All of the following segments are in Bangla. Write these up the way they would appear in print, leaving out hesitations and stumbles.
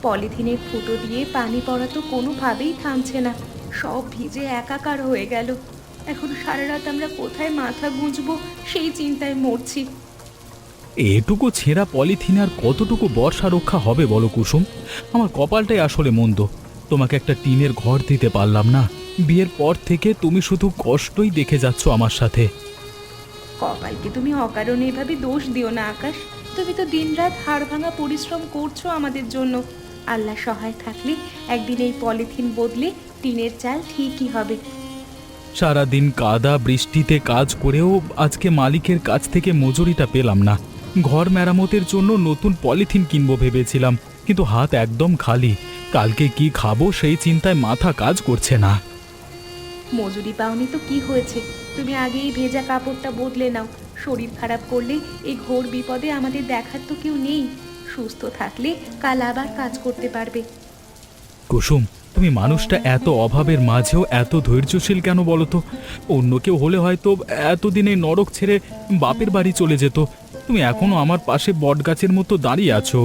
পলিথিনের ফুটো দিয়ে পানি পড়া তো কোনোভাবেই থামছে না, সব ভিজে একাকার হয়ে গেল। এখন সারা রাত আমরা কোথায় মাথা গুঁজবো সেই চিন্তায় মরছি। এটুকু ছেঁড়া পলিথিন আর কতটুকু বর্ষা রক্ষা হবে বলো কুসুম? আমার কপালটাই আসলে মন্দ। তোমাকে একটা টিনের ঘর দিতে পারলাম না। বিয়ের পর থেকে তুমি শুধু কষ্টই দেখে যাচ্ছ আমার সাথে। কপালকে তুমি অকারণে এভাবে দোষ দিও না আকাশ। তুমি তো দিনরাত হাড় ভাঙা পরিশ্রম করছো আমাদের জন্য। আল্লাহ সহায় থাকলে একদিন এই পলিথিন বদলে টিনের চাল ঠিকই হবে। সারাদিন কাদা বৃষ্টিতে কাজ করেও আজকে মালিকের কাছ থেকে মজুরিটা পেলাম না। ঘর মেরামতের জন্য নতুন পলিথিন কিনবো ভেবেছিলাম, কিন্তু হাত একদম খালি। কালকে কি খাবো সেই চিন্তায় মাথা কাজ করছে না। মজুরি পাওনি তো কি হয়েছে, তুমি আগেই ভেজা কাপড়টা বদলে নাও। শরীর খারাপ করলে এই ঘোর বিপদে আমাদের দেখার তো কেউ নেই। সুস্থ থাকলে কাল আবার কাজ করতে পারবে। কুসুম, তুমি মানুষটা এত অভাবের মাঝেও এত ধৈর্যশীল কেন বলো তো? অন্য কেউ হলে হয়তো এতদিনে নরক ছেড়ে বাপের বাড়ি চলে যেত। তুমি এখনো আমার পাশে বটগাছের মতো দাঁড়িয়ে আছো।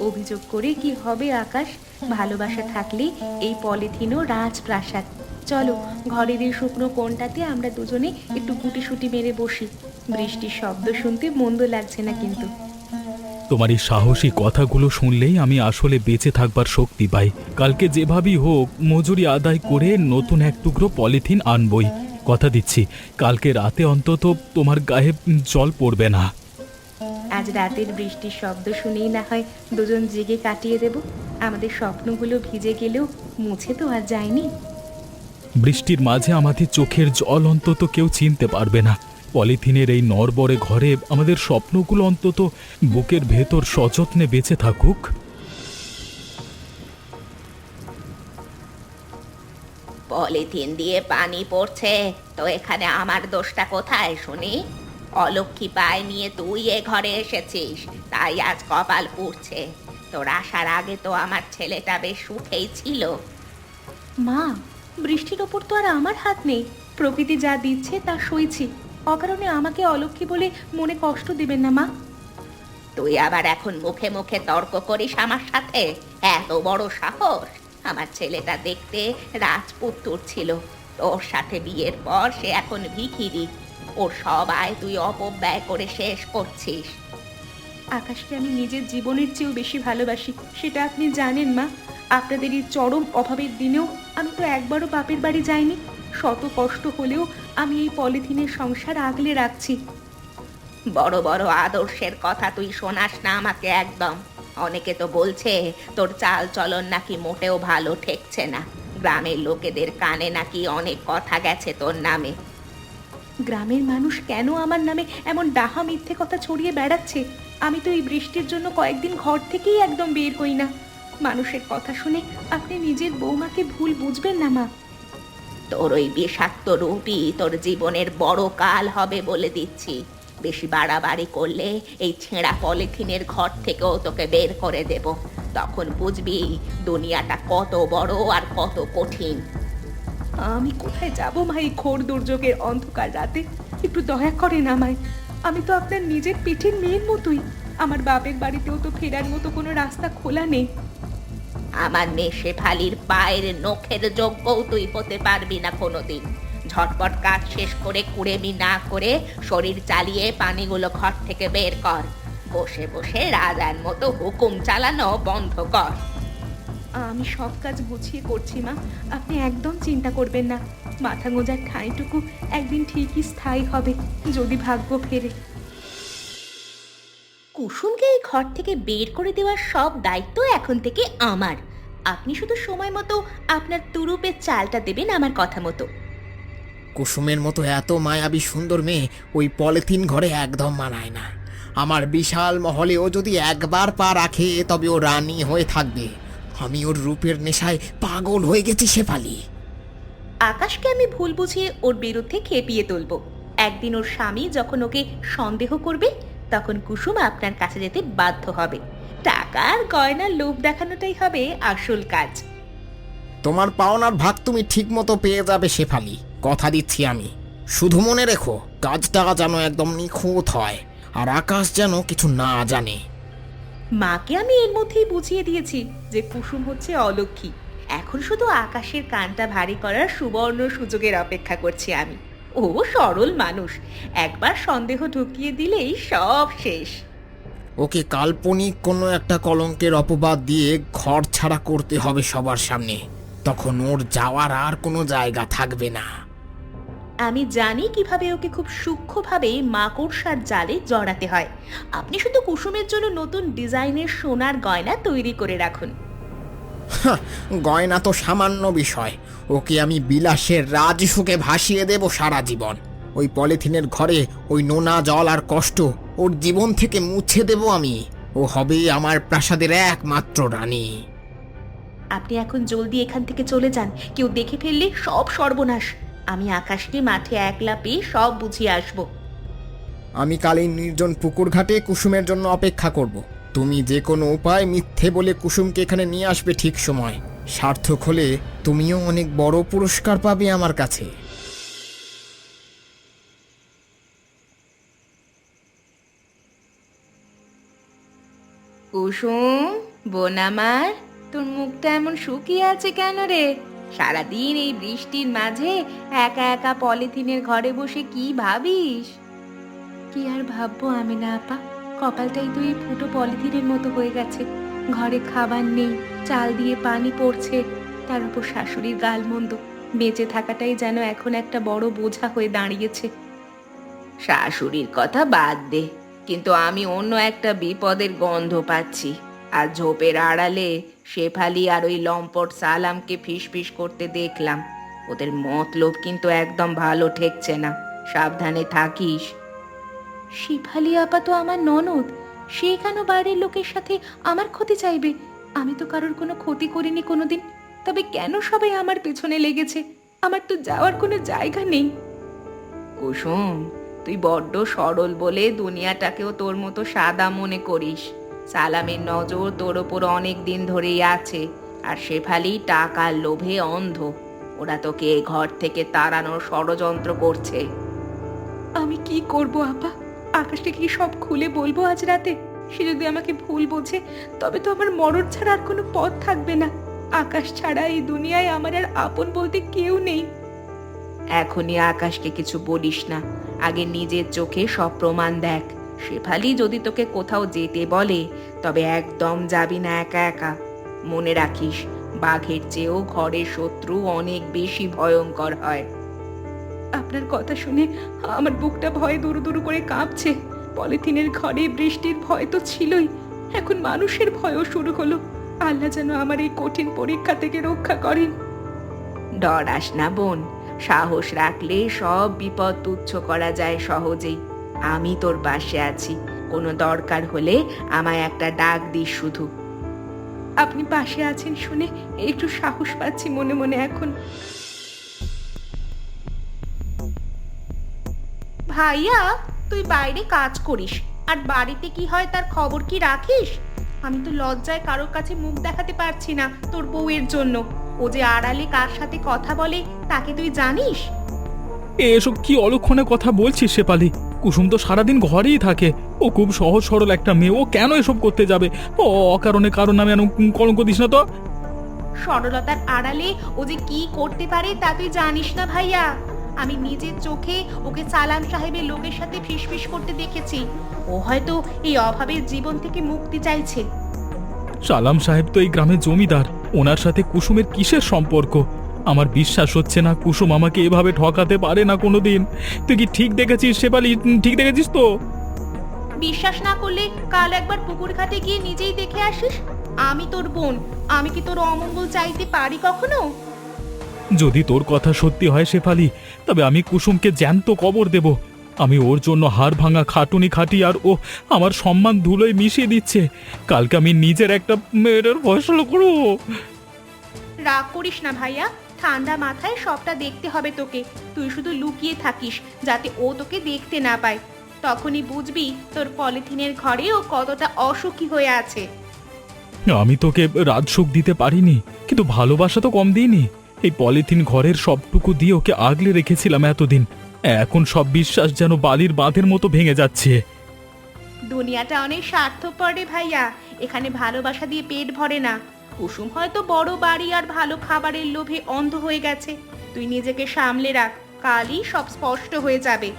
অভিযোগ করে কি হবে আকাশ? ভালোবাসা থাকলে এই পলিথিনও রাজপ্রাসাদ। চলো, ঘরের এই শুকনো কোণটাতে আমরা দুজনে একটু গুটিসুটি মেরে বসি। বৃষ্টির শব্দ শুনতে মন্দ লাগছে না কিন্তু। তোমার এই সাহসী কথাগুলো শুনলেই আমি আসলে বেঁচে থাকবার শক্তি পাই। কালকে যেভাবেই হোক মজুরি আদায় করে নতুন এক টুকরো পলিথিন আনবই। কথা দিচ্ছি, কালকে রাতে অন্তত তোমার গায়ে জল পড়বে না। আজ রাতের বৃষ্টির শব্দ শুনেই না হয় দুজন জেগে কাটিয়ে দেব। আমাদের স্বপ্নগুলো ভিজে গেলেও মুছে তো আর যায়নি। বৃষ্টির মাঝে আমাদের চোখের জল অন্তত কেউ চিনতে পারবে না। পলিথিনের এই নড়বড়ে ঘরে আমাদের স্বপ্নগুলো অন্তত বুকের ভেতর সযত্নে বেঁচে থাকুক। পলিথিন দিয়ে পানি পড়ছে, তো এখানে আমার দোষটা কোথায় শুনি? অলক্ষী পায় নিয়ে তুই এ ঘরে এসেছিস, তাই আজ কপাল পুড়ছে। তোর আসার আগে তো আমার ছেলেটা বেশ সুখেই ছিল। মা, বৃষ্টির ওপর তো আর আমার হাত নেই। প্রকৃতি যা দিচ্ছে তা সইছি। অকারণে আমাকে অলক্ষী বলে মনে কষ্ট দেবেন না মা। তুই আবার এখন মুখে মুখে তর্ক করিস আমার সাথে? এত বড় সাহস! আমার ছেলেটা দেখতে রাজপুত্তর ছিল, তোর সাথে বিয়ের পর সে এখন ভিখিরি। ওর সবাই তুই অপব্যয় করে শেষ করছিস। আকাশকে আমি নিজের জীবনের চেয়েও বেশি ভালোবাসি, সেটা আপনি জানেন মা। আপনাদের এই চরম অভাবের দিনেও আমি তো একবারও বাপের বাড়ি যাইনি। শত কষ্ট হলেও আমি এই পলিথিনের সংসার আগলে রাখছি। বড় বড় আদর্শের কথা তুই শোনাস না আমাকে একদম। অনেকে তো বলছে তোর চাল চলন নাকি মোটেও ভালো ঠেকছে না। গ্রামের লোকেদের কানে নাকি অনেক কথা গেছে তোর নামে। গ্রামের মানুষ কেন আমার নামে এমন ডাহা মিথ্যে কথা ছড়িয়ে বেড়াচ্ছে? আমি তো এই বৃষ্টির জন্য কয়েকদিন ঘর থেকেই একদম বের হই না। মানুষের কথা শুনে আপনি নিজের বৌমাকে ভুল বুঝবেন না মা। তোর ওই বিষাক্ত রূপই তোর জীবনের বড় কাল হবে বলে দিচ্ছি। বেশি বাড়াবাড়ি করলে এই ছেঁড়া পলিথিনের ঘর থেকেও তোকে বের করে দেব। তখন বুঝবি দুনিয়াটা কত বড় আর কত কঠিন। আমি কোথায় যাব মা এই ঘোর দুর্যোগের অন্ধকার রাতে? একটু দয়া করেন আমায়। আমি তো আপনার নিজের পিঠের মেয়ের মতোই। আমার বাপের বাড়িতেও তো ফেরার মতো কোনো রাস্তা খোলা নেই। আমার মেয়ে শেফালির পায়ের নখের যোগ্যও তুই হতে পারবি না কোনোদিন। ঝটপট কাজ শেষ করে কুড়েমি না করে শরীর চালিয়ে পানিগুলো ঘর থেকে বের কর। বসে বসে রাজার মতো হুকুম চালানো বন্ধ কর। আমি সব কাজ গুছিয়ে করছি মা, আপনি একদম চিন্তা করবেন না। মাথা গোঁজার ঠাঁইটুকু একদিন ঠিকই স্থায়ী হবে, যদি ভাগ্য ফেরে। কুসুমকে এই ঘর থেকে বের করে দেওয়ার সব দায়িত্ব এখন থেকে আমার। আপনি শুধু সময় মতো আপনার তুরুপের চালটা দেবেন আমার কথা মতো। কুসুমের মতো এত মায়াবী সুন্দর মেয়ে ওই পলিথিন ঘরে একদম মানায় না। আমার বিশাল মহলে ও যদি একবার পা রাখে তবে ও রানী হয়ে থাকবে। আমি ওর রূপের নেশায় পাগল হয়ে গেছি শেফালি। আকাশকে আমি ভুল বুঝিয়ে ওর বিরুদ্ধে খেপিয়ে তুলব। একদিন ওর স্বামী যখন ওকে সন্দেহ করবে, তখন কুসুম আপনার কাছে যেতে বাধ্য হবে। টাকার গয়নার লোভ দেখানোটাই হবে আসল কাজ। তোমার পাওনার ভাগ তুমি ঠিক মতো পেয়ে যাবে শেফালি, কথা দিচ্ছি আমি। শুধু মনে রেখো কাজটা যেন একদম নিখুঁত হয়, আর আকাশ যেন কিছু না জানে। মাকে আমি এর মধ্যেই বুঝিয়ে দিয়েছি যে কুসুম হচ্ছে অলক্ষী। এখন শুধু আকাশের কানটা ভারী করার সুবর্ণ সুযোগের অপেক্ষা করছি আমি। ও সরল মানুষ, একবার সন্দেহ ঢুকিয়ে দিলেই সব শেষ। ওকে কাল্পনিক কোনো একটা কলঙ্কের অপবাদ দিয়ে ঘর ছাড়া করতে হবে সবার সামনে, তখন ওর যাওয়ার আর কোনো জায়গা থাকবে না। আমি জানি কিভাবে ওকে খুব সূক্ষ্মভাবে মাকড়সার জালে জড়াতে হয়। আপনি শুধু কুসুমের জন্য নতুন ডিজাইনের সোনার গয়না তৈরি করে রাখুন। গয়না তো সামান্য বিষয়, ওকে আমি বিলাসের রাজসুখে ভাসিয়ে দেব সারা জীবন। ওই পলিথিনের ঘরে ওই নোনা জল আর কষ্ট ওর জীবন থেকে মুছে দেব আমি। ও হবে আমার প্রাসাদের একমাত্র রানী। আপনি এখন জলদি এখান থেকে চলে যান, কেউ দেখে ফেললে সব সর্বনাশ। আমি আকাশকে মাঠে একলা পেয়ে সব বুঝিয়ে আসবো। আমি কাল এই নির্জন পুকুর ঘাটে কুসুমের জন্য অপেক্ষা করব। তুমি যে কোনো উপায় মিথ্যে বলে কুসুমকে এখানে নিয়ে আসবে ঠিক সময়। সার্থক হলে তুমিও অনেক বড় পুরস্কার পাবে আমার কাছে। কুসুম, বোন আমার, তোর মুখটা এমন শুকিয়ে আছে কেন রে? সারাদিন এই বৃষ্টির মাঝে একা একা পলিথিনের ঘরে বসে কি ভাবিস? কি আর ভাববো আমি না আপা, কপালটাই তো এই ফুটো পলিথিনের মতো হয়ে গেছে। ঘরে খাবার নেই, চাল দিয়ে পানি পড়ছে, তার উপর শাশুড়ির গালমন্দ। বেঁচে থাকাটাই যেন এখন একটা বড় বোঝা হয়ে দাঁড়িয়েছে। শাশুড়ির কথা বাদ দে, কিন্তু আমি অন্য একটা বিপদের গন্ধ পাচ্ছি। আর ঝোপের আড়ালে শেফালি আর ওই লম্পট সালামকে ফিসফিস করতে দেখলাম। ওদের মতলব কিন্তু একদম ভালো ঠেকছে না, সাবধানে থাকিস। শেফালি আপা তো আমার ননদ, সে কেন বাইরের লোকের সাথে আমার ক্ষতি চাইবে? আমি তো কারোর কোনো ক্ষতি করিনি কোনোদিন। তবে কেন সবাই আমার পেছনে লেগেছে? আমার তো যাওয়ার কোনো জায়গা নেই। কুসুম, তুই বড্ড সরল বলে দুনিয়াটাকেও তোর মতো সাদা মনে করিস। সালামের নজর তোর ওপর অনেক দিন ধরেই আছে, আর শেফালি টাকার লোভে অন্ধ। ওরা তোকে এ ঘর থেকে তাড়ানোর ষড়যন্ত্র করছে। আমি কি করব আপা? আকাশকে কি সব খুলে বলবো আজ রাতে? সে যদি আমাকে ভুল বোঝে তবে তো আমার মরণ ছাড়া আর কোনো পথ থাকবে না। আকাশ ছাড়া এই দুনিয়ায় আমার আর আপন বলতে কেউ নেই। এখনই আকাশকে কিছু বলিস না, আগে নিজের চোখে সব প্রমাণ দেখ। শেফালি যদি তোকে কোথাও যেতে বলে তবে একদম যাবি না একা একা। মনে রাখিস, বাঘের চেয়েও ঘরের শত্রু অনেক বেশি ভয়ঙ্কর হয়। আপনার কথা শুনে আমার বুকটা ভয়ে দুরু দুরু করে কাঁপছে। পলিথিনের ঘরে বৃষ্টির ভয় তো ছিলই, এখন মানুষের ভয়ও শুরু হলো। আল্লাহ যেন আমার এই কঠিন পরীক্ষা থেকে রক্ষা করেন। ডরাস না বোন, সাহস রাখলে সব বিপদ তুচ্ছ করা যায় সহজেই। আমি তোর পাশে আছি, কোনো দরকার হলে আমায় একটা ডাক দিস শুধু। আপনি পাশে আছেন শুনে একটু সাহস পাচ্ছি মনে মনে এখন। ভাইয়া, তুই বাইরে কাজ করিস আর বাড়িতে কি হয় তার খবর কি রাখিস? আমি তো লজ্জায় কারোর কাছে মুখ দেখাতে পারছি না তোর বউয়ের জন্য। ও যে আড়ালে কার সাথে কথা বলে তাকে তুই জানিস? এসব কি অলক্ষণে কথা বলছিস শেফালি? কুসুম তো সারাদিন ঘরেই থাকে। ও খুব সহজ সরল একটা মেয়ে, ও কেন এসব করতে যাবে? ও অকারণে কারণ নামে কলঙ্ক দিস না তো। সরলতার আড়ালে ও যে কি করতে পারে তা তুই জানিস না ভাইয়া। আমি নিজের চোখে ওকে সালাম সাহেবের লোকের সাথে ফিসফিস করতে দেখেছি। ও হয়তো এই অভাবের জীবন থেকে মুক্তি চাইছে। সালাম সাহেব তো এই গ্রামের জমিদার, ওনার সাথে কুসুমের কিসের সম্পর্ক? আমার বিশ্বাস হচ্ছে না কুসুম আমাকে এভাবে ঠকাতে পারে না কোনোদিন। তুই কি ঠিক দেখেছিস শেফালি? ঠিক দেখেছিস তো? বিশ্বাস না করলে কাল একবার পুকুর ঘাটে গিয়ে নিজেই দেখে আসিস। আমি তোর বোন, আমি কি তোর অমঙ্গল চাইতে পারি কখনো? যদি তোর কথা সত্যি হয় শেফালি, তবে আমি কুসুমকে জ্যান্ত কবর দেব। আমি ওর জন্য হাড় ভাঙা খাটুনি খাটি, আর ও আমার সম্মান ধুলোয় মিশিয়ে দিচ্ছে। কালকে আমি নিজের একটা মেয়ের ফয়সলা করব। রাগ করিস না ভাইয়া, ঠান্ডা মাথায় সবটা দেখতে হবে তোকে। তুই শুধু লুকিয়ে থাকিস যাতে ও তোকে দেখতে না পায়। তখনই বুঝবি তোর পলিথিনের ঘরে ও কতটা অসুখী হয়ে আছে। আমি তোকে রাজসুখ দিতে পারিনি, কিন্তু ভালোবাসা তো কম দিইনি। এই পলিথিন ঘরের সবটুকু দিয়ে ওকে আগলে রেখেছিলাম এতদিন। এখন সব বিশ্বাস যেন বালির বাঁধের মতো ভেঙে যাচ্ছে। দুনিয়াটা অনেক স্বার্থপর রে ভাইয়া, এখানে ভালোবাসা দিয়ে পেট ভরে না। কুসুম হয়তো বড় বাড়ি আর ভালো খাবারের লোভে অন্ধ হয়ে গেছে। তুই নিজেকে সামলে রাখ, কালই সব স্পষ্ট হয়ে যাবে।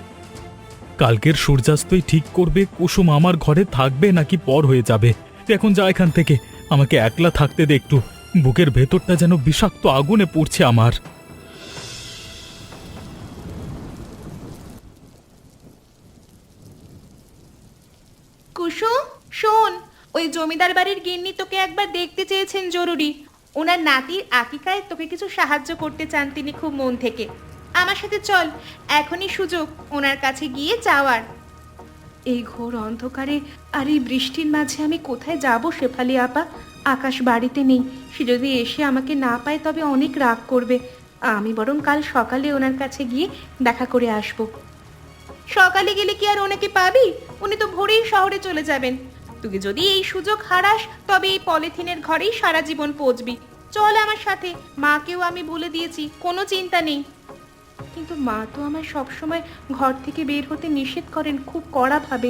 কালকের সূর্যাস্তই ঠিক করবে কুসুম আমার ঘরে থাকবে নাকি পর হয়ে যাবে। তুই এখন যা এখান থেকে, আমাকে একলা থাকতে দে একটু। বুকের ভেতরটা যেন বিষাক্ত আগুনে পড়ছে আমার। কুসুম শোন, ওই জমিদার বাড়ির গিন্নি তোকে একবার দেখতে চেয়েছেন জরুরি। ওনার নাতির আকিকায় তোকে কিছু সাহায্য করতে চান তিনি খুব মন থেকে। আমার সাথে চল, এখনই সুযোগ ওনার কাছে গিয়ে যাওয়ার। এই ঘোর অন্ধকারে আর এই বৃষ্টির মাঝে আমি কোথায় যাব শেফালি আপা? আকাশ বাড়িতে নেই, সে যদি এসে আমাকে না পায় তবে অনেক রাগ করবে। আমি বরং কাল সকালে ওনার কাছে গিয়ে দেখা করে আসব। সকালে গেলে কি আর ওনাকে পাবি? উনি তো ভোরেই শহরে চলে যাবেন। তুই যদি এই সুযোগ হারাস তবে এই পলিথিনের ঘরেই সারা জীবন পচবি। চল আমার সাথে, মাকেও আমি বলে দিয়েছি, কোনো চিন্তা নেই। কিন্তু মা তো আমার সবসময় ঘর থেকে বের হতে নিষেধ করেন খুব কড়াভাবে।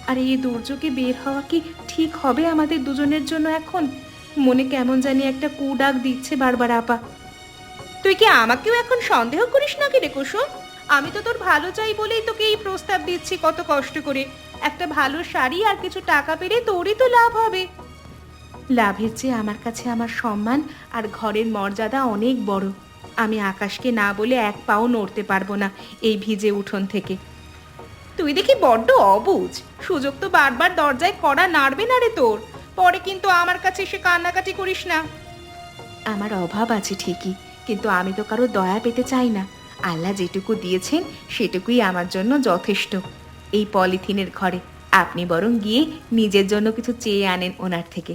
আর এই দুর্যোগে বের হওয়া কি ঠিক হবে আমাদের দুজনের জন্য এখন? মনে কেমন জানি একটা কুডাক দিচ্ছে বারবার আপা। তুই কি আমাকেও এখন সন্দেহ করিস নাকি রে কুসুম? আমি তো তোর ভালো চাই বলেই তোকে এই প্রস্তাব দিচ্ছি কত কষ্ট করে। একটা ভালো শাড়ি আর কিছু টাকা পেলে তোরই তো লাভ হবে। লাভের চেয়ে আমার কাছে আমার সম্মান আর ঘরের মর্যাদা অনেক বড়। আমি আকাশকে না বলে এক পাও নড়তে পারবো না এই ভিজে উঠোন থেকে। তুই দেখি বড্ড অবুঝ, সুযোগ তো বারবার দরজায় কড়া নাড়বে না রে তোর। পরে কিন্তু আমার কাছে এসে কান্নাকাটি করিস না। আমার অভাব আছে ঠিকই, কিন্তু আমি তো কারো দয়া পেতে চাই না। আল্লাহ যেটুকু দিয়েছেন সেটুকুই আমার জন্য যথেষ্ট। এই পলিথিনের ঘরে আপনি বরং গিয়ে নিজের জন্য কিছু চেয়ে আনেন ওনার থেকে।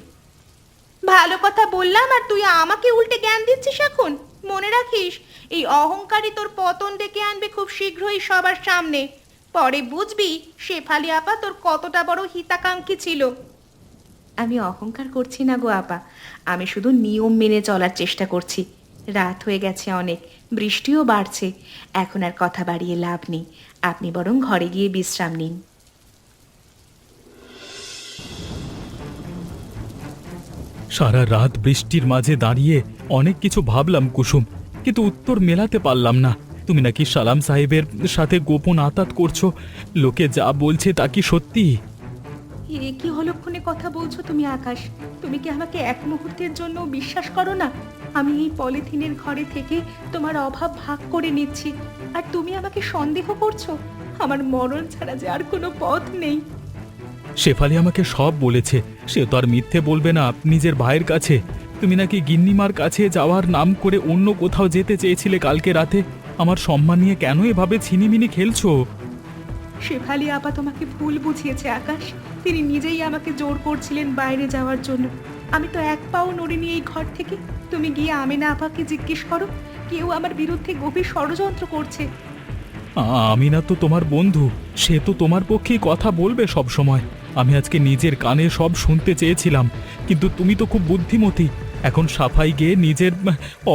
ভালো কথা বললাম আর তুই আমাকে উল্টে জ্ঞান দিচ্ছিস এখন? মনে রাখিস, এই অহংকারই তোর পতন ডেকে আনবে খুব শীঘ্রই সবার সামনে। পরে বুঝবি শেফালি আপা তোর কতটা বড় হিতাকাঙ্ক্ষী ছিল। আমি অহংকার করছি না গো আপা, আমি শুধু নিয়ম মেনে চলার চেষ্টা করছি। রাত হয়ে গেছে অনেক, বৃষ্টিও বাড়ছে। এখন আর কথা বাড়িয়ে লাভ নেই, আপনি বরং ঘরে গিয়ে বিশ্রাম নিন। সারা রাত বৃষ্টির মাঝে দাঁড়িয়ে অনেক কিছু ভাবলাম কুসুম, কিন্তু উত্তর মেলাতে পারলাম না। তুমি নাকি সালাম সাহেবের সাথে গোপন আতাত করছো, লোকে যা বলছে তা কি সত্যি? এ কি অলক্ষণে কথা বলছো তুমি আকাশ? তুমি কি আমাকে এক মুহূর্তের জন্য বিশ্বাস করো না? আমি এই পলিথিনের ঘরে থেকে তোমার অভাব ভাগ করে নিচ্ছি, আর তুমি আমাকে সন্দেহ করছো? আমার মরণ ছাড়া যে আর কোনো পথ নেই। শেফালি আমাকে সব বলেছে, সে তো আর মিথ্যে বলবে না নিজের ভাইয়ের কাছে। তুমি নাকি গিন্নিমার কাছে যাওয়ার নাম করে অন্য কোথাও যেতে চেয়েছিলে কালকে রাতে। আমার সম্মান নিয়ে কেন এভাবে ছিনিমিনি খেলছো? শেফালি আপা তোমাকে ভুল বুঝিয়েছে আকাশ। তিনি নিজেই আমাকে জোর করছিলেন বাইরে যাওয়ার জন্য। আমি তো এক পাও নড়িনি এই ঘর থেকে। তুমি গিয়ে আমেনা আপাকে জিজ্ঞেস করো, কেউ আমার বিরুদ্ধে গভীর ষড়যন্ত্র করছে। আমি না তো তোমার বন্ধু, সে তো তোমার পক্ষেই কথা বলবে সব সময়। আমি আজকে নিজের কানে সব শুনতে চেয়েছিলাম, কিন্তু তুমি তো খুব বুদ্ধিমতী। এখন সাফাই গিয়ে নিজের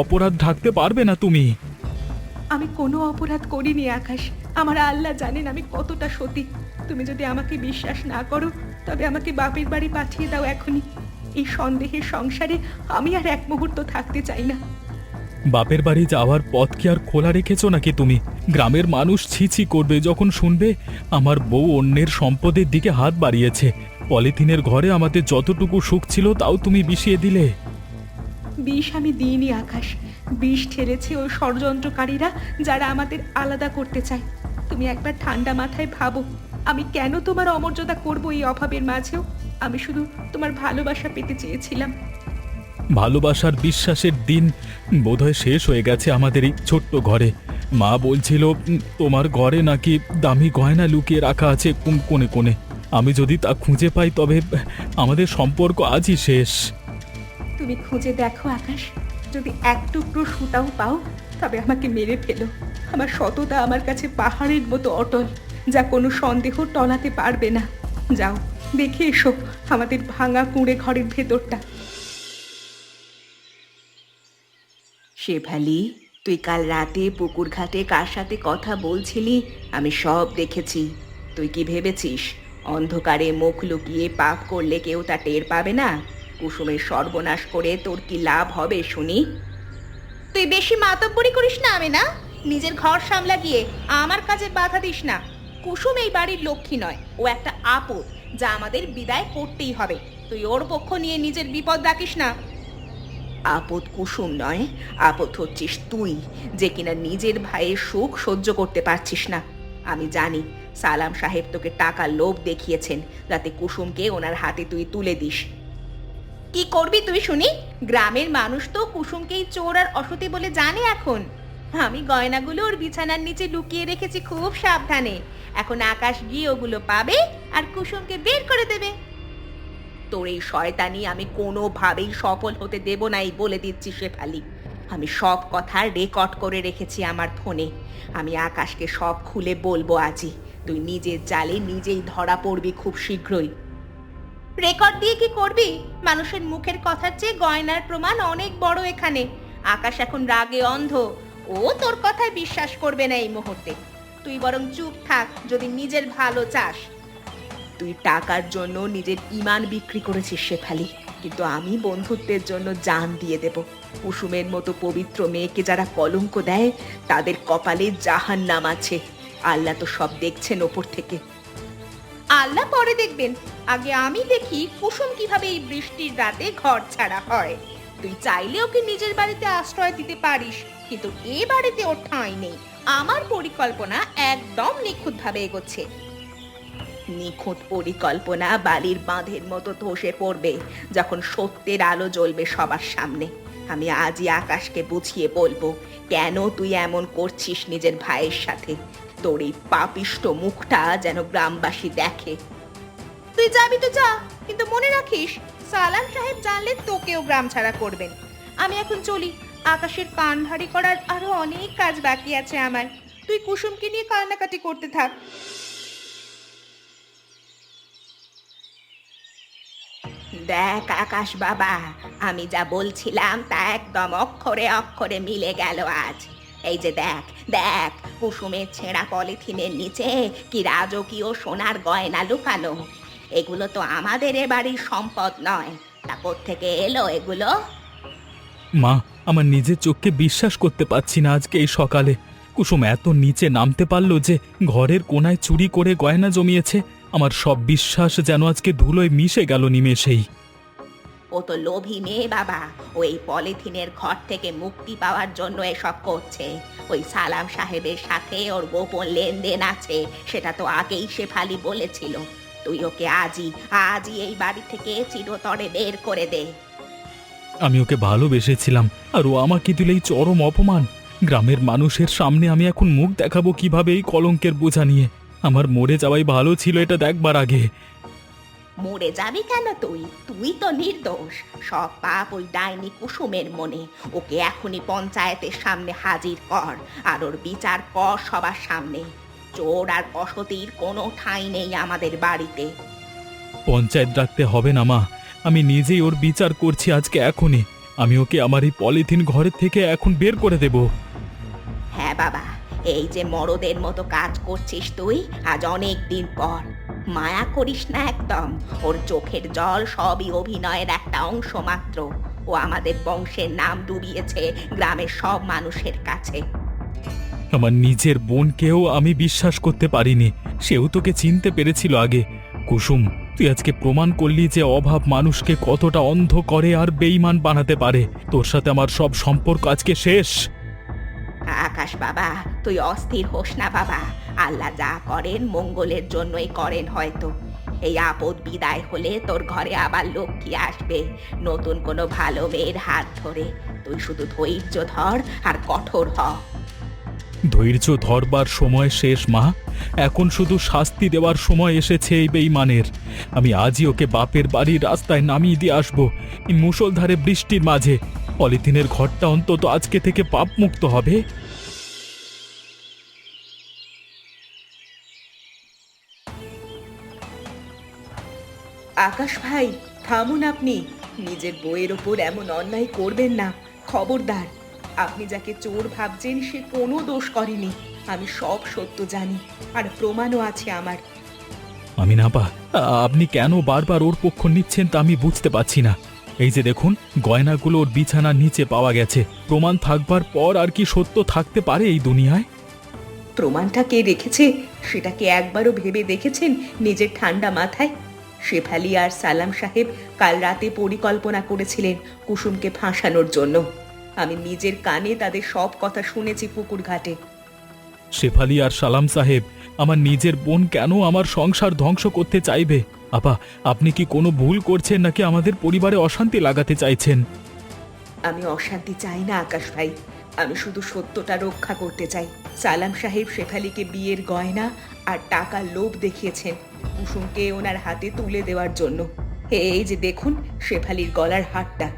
অপরাধ ঢাকতে পারবে না তুমি। আমি কোনো অপরাধ করিনি আকাশ, আমার আল্লাহ জানেন আমি কতটা সতী। তুমি যদি আমাকে বিশ্বাস না করো তবে আমাকে বাপের বাড়ি পাঠিয়ে দাও এখনই। এই সন্দেহের সংসারে আমি আর এক মুহূর্ত থাকতে চাই না। বাপের বাড়ি যাওয়ার পথ কি আর খোলা রেখেছো নাকি তুমি? গ্রামের মানুষ ছিছি করবে যখন শুনবে আমার বউ অন্যের সম্পদের দিকে হাত বাড়িয়েছে। পলিথিনের ঘরে আমাদের যতটুকু সুখ ছিল তাও তুমি বিষিয়ে দিলে। বিষ আমি দিইনি আকাশ, বিষ ঠেলেছে ওই ষড়যন্ত্রকারীরা যারা আমাদের আলাদা করতে চায়। তুমি একবার ঠান্ডা মাথায় ভাবো, আমি কেন তোমার অমর্যাদা করবো এই অভাবের মাঝেও? আমি শুধু তোমার ভালোবাসা পেতে চেয়েছিলাম। ভালোবাসার বিশ্বাসের দিন বোধহয় শেষ হয়ে গেছে আমাদের এই ছোট্ট ঘরে। মা বলছিল তোমার ঘরে নাকি দামি গয়না লুকিয়ে রাখা আছে কোণে কোণে। আমি যদি তা খুঁজে পাই তবে আমাদের সম্পর্ক আজই শেষ। তুমি খুঁজে দেখো আকাশ, যদি এক টুকরো সুতাও পাও তবে আমাকে মেরে ফেলো। আমার সততা আমার কাছে পাহাড়ের মতো অটল, যা কোনো সন্দেহ টলাতে পারবে না। যাও দেখে এসো আমাদের ভাঙা কুঁড়ে ঘরের ভেতরটা। শেফালি, তুই কাল রাতে পুকুর ঘাটে কার সাথে কথা বলছিলি আমি সব দেখেছি। তুই কি ভেবেছিস অন্ধকারে মুখ লুকিয়ে পাপ করলে কেউ তা টের পাবে না। কুসুমের সর্বনাশ করে তোর কি লাভ হবে শুনি? তুই বেশি মাতব্বরি করিস না, আমি না নিজের ঘর সামলা গিয়ে আমার কাজে বাধা দিস না। কুসুম এই বাড়ির লক্ষ্মী নয়, ও একটা আপদ যা আমাদের বিদায় করতেই হবে। তুই ওর পক্ষ নিয়ে নিজের বিপদ ডাকিস না। আপদ কুসুম নয়, আপদ হচ্ছিস তুই, যে কিনা নিজের ভাইয়ের সুখ সহ্য করতে পারছিস না। আমি জানি সালাম সাহেব তোকে টাকার লোভ দেখিয়েছেন যাতে কুসুমকে ওনার হাতে তুই তুলে দিস। কি করবি তুই শুনি? গ্রামের মানুষ তো কুসুমকেই চোর আর অসতী বলে জানে এখন। আমি গয়নাগুলো ওর বিছানার নিচে লুকিয়ে রেখেছি খুব সাবধানে। এখন আকাশ গিয়ে ওগুলো পাবে আর কুসুমকে বের করে দেবে। তোর এই শয়তানি আমি কোনোভাবেই সফল হতে দেব না, এই বলে দিচ্ছি শেফালি। আমি সব কথা রেকর্ড করে রেখেছি আমার ফোনে। আমি আকাশকে সব খুলে বলবো আজই। তুই নিজের জালে নিজেই ধরা পড়বি খুব শীঘ্রই। রেকর্ড দিয়ে কি করবি? মানুষের মুখের কথার চেয়ে গয়নার প্রমাণ অনেক বড় এখানে। আকাশ এখন রাগে অন্ধ, ও তোর কথায় বিশ্বাস করবে না এই মুহূর্তে। তুই বরং চুপ থাক যদি নিজের ভালো চাস। তুই টাকার জন্য নিজের ঈমান বিক্রি করেছিস শেফালি, কিন্তু আমি বন্ধুত্বের জন্য জান দিয়ে দেব। কুসুমের মতো পবিত্র মেয়েকে যারা কলঙ্ক দেয় তাদের কপালে জাহান্নাম আছে। আল্লাহ তো সব দেখছেন ওপর থেকে। আল্লাহ পরে দেখবেন, আগে আমি দেখি কুসুম কিভাবে এই বৃষ্টির রাতে ঘর ছাড়া হয়। তুই চাইলে ওকে নিজের বাড়িতে আশ্রয় দিতে পারিস, কিন্তু এ বাড়িতে ওর ঠাঁই নেই। আমার পরিকল্পনা একদম নিখুঁতভাবে এগোচ্ছে। নিখুঁত পরিকল্পনা বালির বাঁধের মতো ধসে পড়বে যখন সত্যের আলো জ্বলবে সবার সামনে। আমি আজই আকাশকে বুঝিয়ে বলবো কেন তুই এমন করছিস নিজের ভাইয়ের সাথে। তোর এই পাপিষ্ট মুখটা যেন গ্রামবাসী দেখে। তুই যাবি তো যা, কিন্তু মনে রাখিস সালাম সাহেব জানলে তোকেও গ্রাম ছাড়া করবেন। আমি এখন চলি, আকাশের কান ভারী করার আরো অনেক কাজ বাকি আছে আমার। তুই কুসুমকে নিয়ে কান্নাকাটি করতে থাক। দেখ আকাশ বাবা, আমি যা বলছিলাম তা একদম অক্ষরে অক্ষরে মিলে গেল আজ। এই যে দেখ দেখ, কুসুমের ছেঁড়া পলিথিনের নিচে কি রাজকীয় সোনার গয়না লুকানো। এগুলো তো আমাদের এ বাড়ির সম্পদ নয়, তা কোত্থেকে এলো এগুলো? মা, আমার নিজের চোখকে বিশ্বাস করতে পারছি না। আজকে এই সকালে কুসুম এত নিচে নামতে পারলো যে ঘরের কোনায় চুরি করে গয়না জমিয়েছে। আমার সব বিশ্বাস যেন আজকে ধুলোয় মিশে গেল নিমেষেই। ও তো লোভী মেয়ে বাবা, ওই পলিথিনের ঘর থেকে মুক্তি পাওয়ার জন্য এসব করছে। ওই সালাম সাহেবের সাথে ওর গোপন লেনদেন আছে, সেটা তো আগেই শেফালি বলেছিল। তুই ওকে আজই এই বাড়ি থেকে চিরতরে বের করে দে। আমি ওকে ভালোবেসেছিলাম, আর ও আমাকে দিল এই চরম অপমান। গ্রামের মানুষের সামনে আমি এখন মুখ দেখাবো কিভাবে এই কলঙ্কের বোঝা নিয়ে? আমার মরে যাওয়াই ভালো ছিল এটা দেখবার আগে। মরে যাবি কেন? তুই তো নির্দোষ। সব পাপ ওই ডাইনি কুসুমের মনে। ওকে এখনই পঞ্চায়েতের সামনে হাজির কর, আর ওর বিচার কর সবার সামনে। চোর আর অসতির কোনো ঠাঁই নেই আমাদের বাড়িতে। পঞ্চায়েত ডাকতে হবে না মা, আমি নিজেই ওর বিচার করছি আজকে এখনই। আমি ওকে আমার এই পলিথিন ঘরের থেকে এখন বের করে দেব। হ্যাঁ বাবা, এই যে মরদের মতো কাজ করছিস তুই আজ অনেক দিন পর। মায়া করিস না একদম। ওর চোখের জল সবই অভিনয়ের একটা অংশ মাত্র। ও আমাদের বংশের নাম ডুবিয়েছে গ্রামের সব মানুষের কাছে। আমার নিজের বোনকেও আমি বিশ্বাস করতে পারিনি। সেও তোকে চিনতে পেরেছিল আগে। কুসুম, তুই আজকে প্রমাণ করলি যে অভাব মানুষকে কতটা অন্ধ করে আর বেঈমান বানাতে পারে। তোর সাথে আমার সব সম্পর্ক আজকে শেষ। আকাশ বাবা, তুই অস্থির হোস না বাবা। আল্লাহ যা করেন মঙ্গলের জন্যই করেন হয়তো। এই আপদ বিদায় হলে তোর ঘরে আবার লক্ষ্মী আসবে, নতুন কোনো ভালো মেয়ের হাত ধরে। তুই শুধু ধৈর্য ধর আর কঠোর হ। ধৈর্য ধরবার সময় শেষ মা, এখন শুধু শাস্তি দেওয়ার সময় এসেছে এই বেঈমানের। আমি আজই ওকে বাপের বাড়ির রাস্তায় নামিয়ে দিয়ে আসবো, এই মুষলধারে বৃষ্টির মাঝে। পলিথিনের ঘরটা অন্তত আজকে থেকে পাপমুক্ত হবে। আকাশ ভাই, থামুন আপনি। নিজের বইয়ের ওপর এমন অন্যায় করবেন না, খবরদার। আপনি যাকে চোর ভাবছেন সে কোনো দোষ করেনি। আমি সব সত্য জানি, আর প্রমাণও আছে আমার। আমি না পা আপনি কেন বারবার ওর পক্ষ নিচ্ছেন তা আমি বুঝতে পারছি না। এই যে দেখুন, গয়নাগুলো ওর বিছানার নিচে পাওয়া গেছে। প্রমাণ থাকবার পর আর কি সত্য থাকতে পারে এই দুনিয়ায়? প্রমাণটা কে রেখেছে সেটা কি একবারও ভেবে দেখেছেন নিজের ঠান্ডা মাথায়? শেফালি আর সালাম সাহেব কাল রাতে পরিকল্পনা করেছিলেন কুসুমকে ফাঁসানোর জন্য। আমি নিজের কানে তাদের সব কথা শুনেছি পুকুর ঘাটে। শেফালি আর সালাম সাহেব আমার নিজের বোন কেন আমার সংসার ধ্বংস করতে চাইবে? আপা, আপনি কি কোনো ভুল করছেন নাকি আমাদের পরিবারে অশান্তি লাগাতে চাইছেন? আমি অশান্তি চাই না আকাশ ভাই, আমি শুধু সত্যটা রক্ষা করতে চাই। সালাম সাহেব শেফালিকে বিয়ের গয়না আর টাকার লোভ দেখিয়েছেন কুসুমকে ওনার হাতে তুলে দেওয়ার জন্য। এই যে দেখুন শেফালির গলার হারটা।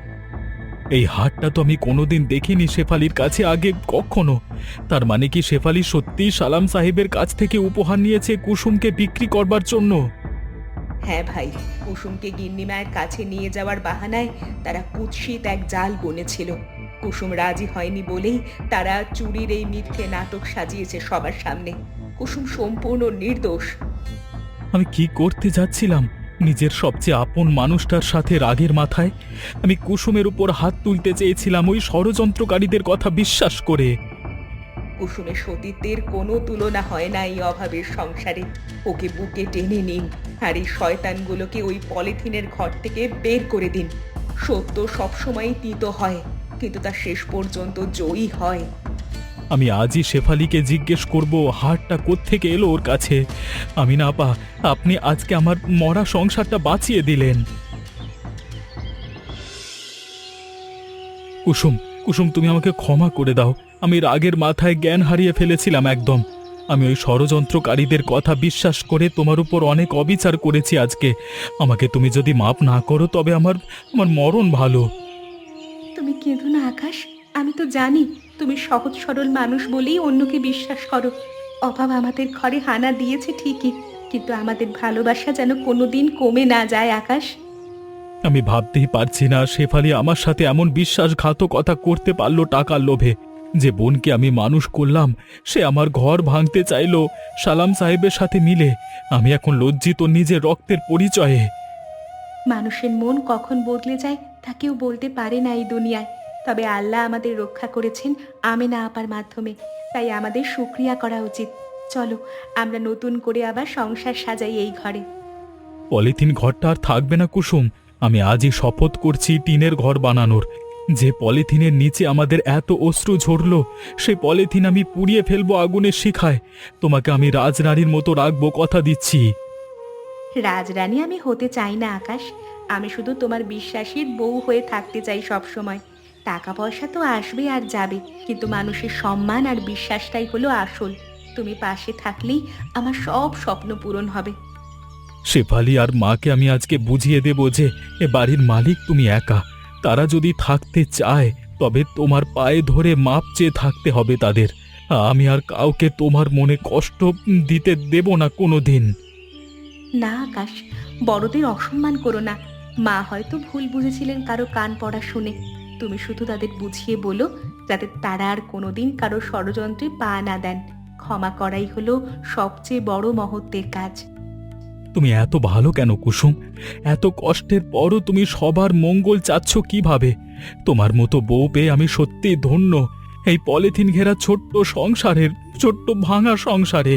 এই হারটা তো আমি কোনোদিন দেখিনি শেফালির কাছে আগে কখনো। তার মানে কি শেফালি সত্যি সালাম সাহেবের কাছ থেকে উপহার নিয়েছে কুসুমকে বিক্রি করবার জন্য? হ্যাঁ ভাই, কুসুমকে গিন্নিমায়ের কাছে নিয়ে যাওয়ার বাহানায় তারা কুৎসিত এক জাল বুনেছিল। কুসুম রাজি হয়নি বলেই তারা চুরির এই মিথ্যে নাটক সাজিয়েছে সবার সামনে। কুসুম সম্পূর্ণ নির্দোষ। আমি কি করতে যাচ্ছিলাম? নিজের সবচেয়ে আপন মানুষটার সাথে রাগের মাথায় আমি কুসুমের উপর হাত তুলতে চেয়েছিলাম ওই ষড়যন্ত্রকারীদের কথা বিশ্বাস করে। কুসুমের সতীত্বের কোনো তুলনা হয় না এই অভাবের সংসারে। ওকে বুকে টেনে নিন আর এই শয়তানগুলোকে ওই পলিথিনের ঘর থেকে বের করে দিন। সত্য সবসময় তিতো হয়, কিন্তু তা শেষ পর্যন্ত জয়ী হয়। আমি আজই শেফালিকে জিজ্ঞেস করব হারটা কোত্থেকে এলো ওর কাছে। আমি না পা, আপনি আজকে আমার মরা সংসারটা বাঁচিয়ে দিলেন। কুসুম, কুসুম, তুমি আমাকে ক্ষমা করে দাও। আমি রাগের মাথায় জ্ঞান হারিয়ে ফেলেছিলাম একদম। আমি ওই ষড়যন্ত্রকারীদের কথা বিশ্বাস করে তোমার উপর অনেক অবিচার করেছি আজকে। আমাকে তুমি যদি মাপ না করো তবে আমার মরণ ভালো। তুমি কেঁদো না আকাশ, আমি তো জানি তুমি সহজ সরল মানুষ বলেই অন্যকে বিশ্বাস করো। অভাব আমাদের ঘরে হানা দিয়েছে ঠিকই, কিন্তু আমাদের ভালোবাসা যেন কোনোদিন কমে না যায় আকাশ। আমি ভাবতেই পারছি না শেফালি আমার সাথে এমন বিশ্বাসঘাতকতা করতে পারলো টাকার লোভে। যে বোনকে আমি মানুষ করলাম সে আমার ঘর ভাঙতে চাইলো সালাম সাহেবের সাথে মিলে। আমি এখন লজ্জিত নিজের রক্তের পরিচয়ে। মানুষের মন কখন বদলে যায় তা কেউ বলতে পারে না এই দুনিয়ায়। তবে আল্লাহ আমাদের রক্ষা করেছেন আমেনা আপার মাধ্যমে, তাই আমাদের শুকরিয়া করা উচিত। চলো আমরা নতুন করে আবার সংসার সাজাই এই ঘরে। পলিথিন ঘরটা আর থাকবে না কুসুম। আমি আজই শপথ করছি টিনের ঘর বানানোর। যে পলিথিনের নিচে আমাদের এত অশ্রু ঝরলো সেই পলিথিন আমি পুড়িয়ে ফেলবো আগুনের শিখায়। তোমাকে আমি রাজরানীর মতো রাখবো, কথা দিচ্ছি। রাজরানী আমি হতে চাই না আকাশ, আমি শুধু তোমার বিশ্বাসীর বউ হয়ে থাকতে চাই সব সময়। টাকা পয়সা তো আসবে আর যাবে, কিন্তু মানুষের সম্মান আর বিশ্বাসটাই হলো আসল। তুমি পাশে থাকলেই আমার সব স্বপ্ন পূরণ হবে। শেফালি আর মাকে আমি আজকে বুঝিয়ে দেব যে এ বাড়ির মালিক তুমি একা। তারা যদি থাকতে চায় তবে তোমার পায়ে ধরে মাপ চেয়ে থাকতে হবে তাদের। আমি আর কাউকে তোমার মনে কষ্ট দিতে দেব না কোনো দিন। না আকাশ, বড়দের অসম্মান করো না। মা হয়তো ভুল বুঝেছিলেন কারো কান পড়া শুনে। তুমি শুধু তাদের বুঝিয়ে বলো যাতে তারা আর কোনোদিন কারো ষড়যন্ত্রে পা না দেন। ক্ষমা করাই হলো সবচেয়ে বড় মহত্বের কাজ। তুমি এত ভালো কেন কুসুম? এত কষ্টের পরও তুমি সবার মঙ্গল চাচ্ছ কিভাবে? তোমার মতো বউ পেয়ে আমি সত্যিই ধন্য। এই পলিথিন ঘেরা ছোট্ট সংসারের, ছোট্ট ভাঙা সংসারে